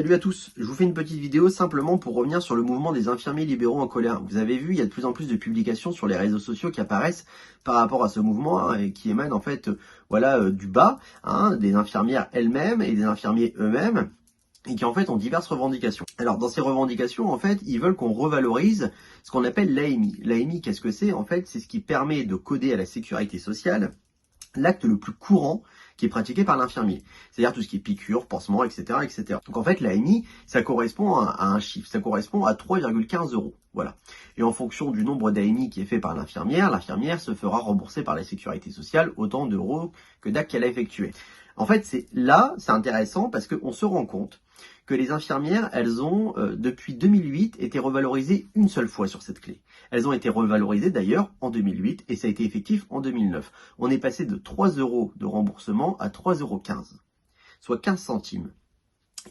Salut à tous, je vous fais une petite vidéo simplement pour revenir sur le mouvement des infirmiers libéraux en colère. Vous avez vu, il y a de plus en plus de publications sur les réseaux sociaux qui apparaissent par rapport à ce mouvement et qui émanent en fait du bas, des infirmières elles-mêmes et des infirmiers eux-mêmes, et qui en fait ont diverses revendications. Alors dans ces revendications, en fait, ils veulent qu'on revalorise ce qu'on appelle l'AMI. L'AMI, qu'est-ce que c'est? En fait, c'est ce qui permet de coder à la sécurité sociale l'acte le plus courant qui est pratiqué par l'infirmier. C'est-à-dire tout ce qui est piqûre, pansement, etc., etc. Donc en fait, l'AMI, ça correspond à un chiffre, ça correspond à 3,15 €. Voilà. Et en fonction du nombre d'AMI qui est fait par l'infirmière se fera rembourser par la sécurité sociale autant d'euros que d'actes qu'elle a effectués. En fait, c'est intéressant parce qu'on se rend compte que les infirmières, elles ont, depuis 2008, été revalorisées une seule fois sur cette clé. Elles ont été revalorisées d'ailleurs en 2008 et ça a été effectif en 2009. On est passé de 3 € de remboursement à 3,15 €, soit 15 centimes.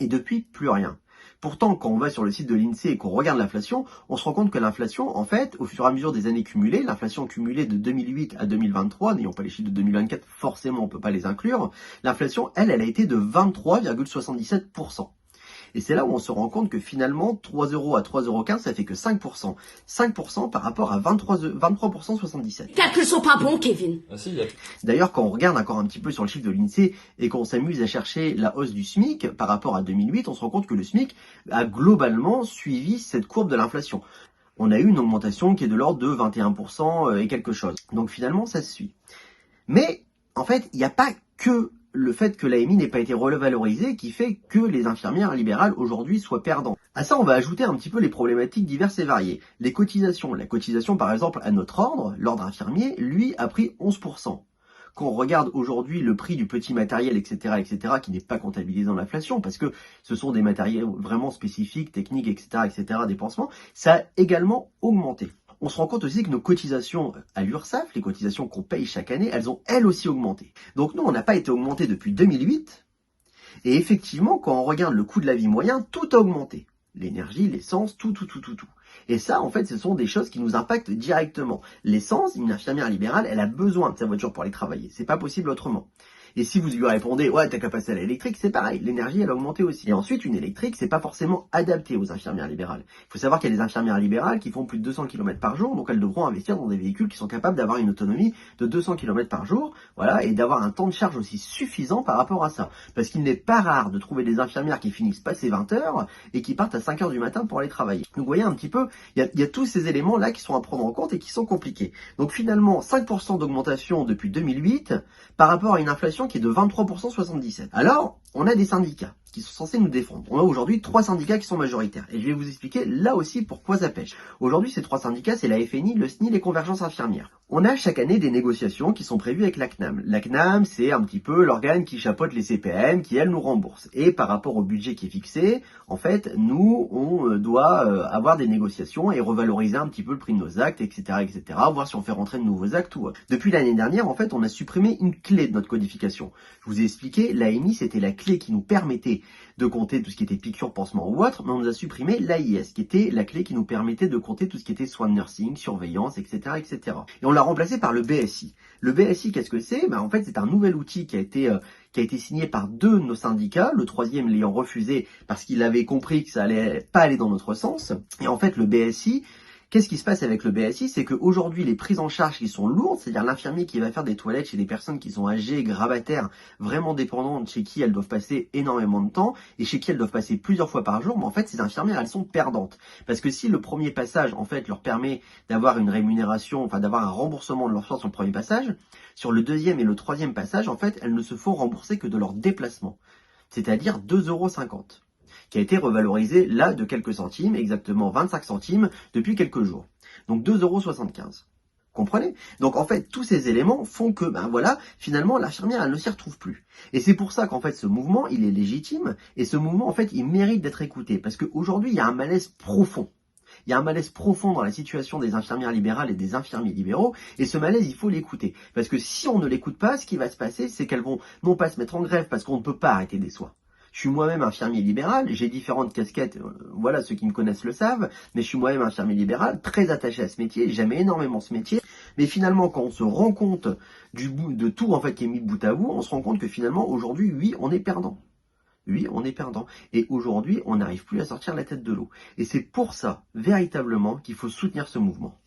Et depuis, plus rien. Pourtant, quand on va sur le site de l'INSEE et qu'on regarde l'inflation, on se rend compte que l'inflation, en fait, au fur et à mesure des années cumulées, l'inflation cumulée de 2008 à 2023, n'ayant pas les chiffres de 2024, forcément on ne peut pas les inclure, l'inflation, elle a été de 23,77%. Et c'est là où on se rend compte que finalement, 3 € à 3,15 €, ça fait que 5%. 5% par rapport à 23,77%. Calculs sont pas bons, Kevin. Ah si, D'ailleurs, quand on regarde encore un petit peu sur le chiffre de l'INSEE et qu'on s'amuse à chercher la hausse du SMIC par rapport à 2008, on se rend compte que le SMIC a globalement suivi cette courbe de l'inflation. On a eu une augmentation qui est de l'ordre de 21% et quelque chose. Donc finalement, ça se suit. Mais en fait, il n'y a pas que le fait que l'AMI n'ait pas été revalorisée qui fait que les infirmières libérales aujourd'hui soient perdantes. À ça, on va ajouter un petit peu les problématiques diverses et variées. Les cotisations. La cotisation, par exemple, à notre ordre, l'ordre infirmier, lui, a pris 11%. Quand on regarde aujourd'hui le prix du petit matériel, etc., qui n'est pas comptabilisé dans l'inflation, parce que ce sont des matériels vraiment spécifiques, techniques, etc., des pansements, ça a également augmenté. On se rend compte aussi que nos cotisations à l'URSSAF, les cotisations qu'on paye chaque année, elles ont elles aussi augmenté. Donc nous, on n'a pas été augmenté depuis 2008. Et effectivement, quand on regarde le coût de la vie moyen, tout a augmenté. L'énergie, l'essence, tout. Et ça, en fait, ce sont des choses qui nous impactent directement. L'essence, une infirmière libérale, elle a besoin de sa voiture pour aller travailler. C'est pas possible autrement. Et si vous lui répondez, ouais, t'as qu'à passer à l'électrique, c'est pareil. L'énergie, elle a augmenté aussi. Et ensuite, une électrique, c'est pas forcément adapté aux infirmières libérales. Il faut savoir qu'il y a des infirmières libérales qui font plus de 200 km par jour, donc elles devront investir dans des véhicules qui sont capables d'avoir une autonomie de 200 km par jour, voilà, et d'avoir un temps de charge aussi suffisant par rapport à ça. Parce qu'il n'est pas rare de trouver des infirmières qui finissent passer 20 heures et qui partent à 5 heures du matin pour aller travailler. Donc vous voyez un petit peu, il y a tous ces éléments-là qui sont à prendre en compte et qui sont compliqués. Donc finalement, 5% d'augmentation depuis 2008 par rapport à une inflation qui est de 23,77%. Alors, on a des syndicats qui sont censés nous défendre. On a aujourd'hui 3 syndicats qui sont majoritaires. Et je vais vous expliquer là aussi pourquoi ça pêche. Aujourd'hui, ces 3 syndicats, c'est la FNI, le SNIL et Convergence Infirmière. On a chaque année des négociations qui sont prévues avec la CNAM. La CNAM, c'est un petit peu l'organe qui chapeaute les CPM, qui, elle, nous rembourse. Et par rapport au budget qui est fixé, en fait, nous, on doit avoir des négociations et revaloriser un petit peu le prix de nos actes, etc., voir si on fait rentrer de nouveaux actes ou autre. Depuis l'année dernière, en fait, on a supprimé une clé de notre codification. Je vous ai expliqué, l'AMI, c'était la clé qui nous permettait de compter tout ce qui était piqûre, pansement ou autre, mais on nous a supprimé l'AIS, qui était la clé qui nous permettait de compter tout ce qui était soins de nursing, surveillance, etc., Et on l'a remplacé par le BSI. Le BSI, qu'est-ce que c'est? En fait, c'est un nouvel outil qui a été signé par 2 de nos syndicats, le 3e l'ayant refusé parce qu'il avait compris que ça allait pas aller dans notre sens. Et en fait, le BSI, qu'est-ce qui se passe avec le BSI? C'est qu'aujourd'hui, les prises en charge qui sont lourdes, c'est-à-dire l'infirmier qui va faire des toilettes chez des personnes qui sont âgées, grabataires, vraiment dépendantes, chez qui elles doivent passer énormément de temps et chez qui elles doivent passer plusieurs fois par jour, mais en fait, ces infirmières, elles sont perdantes. Parce que si le premier passage, en fait, leur permet d'avoir une rémunération, d'avoir un remboursement de leur charge sur le premier passage, sur le 2e et le 3e passage, en fait, elles ne se font rembourser que de leur déplacement. C'est-à-dire 2,50 € qui a été revalorisé là de quelques centimes, exactement 25 centimes depuis quelques jours. Donc 2,75 €. Comprenez? Donc en fait, tous ces éléments font que, finalement, l'infirmière, elle ne s'y retrouve plus. Et c'est pour ça qu'en fait, ce mouvement, il est légitime, et ce mouvement, en fait, il mérite d'être écouté, parce qu'aujourd'hui, il y a un malaise profond. Il y a un malaise profond dans la situation des infirmières libérales et des infirmiers libéraux, et ce malaise, il faut l'écouter. Parce que si on ne l'écoute pas, ce qui va se passer, c'est qu'elles vont non pas se mettre en grève, parce qu'on ne peut pas arrêter des soins. Je suis moi-même infirmier libéral, j'ai différentes casquettes, voilà, ceux qui me connaissent le savent, mais je suis moi-même infirmier libéral, très attaché à ce métier, j'aime énormément ce métier, mais finalement, quand on se rend compte de tout, en fait, qui est mis bout à bout, on se rend compte que finalement, aujourd'hui, oui, on est perdant. oui, on est perdant. Et aujourd'hui, on n'arrive plus à sortir la tête de l'eau. Et c'est pour ça, véritablement, qu'il faut soutenir ce mouvement.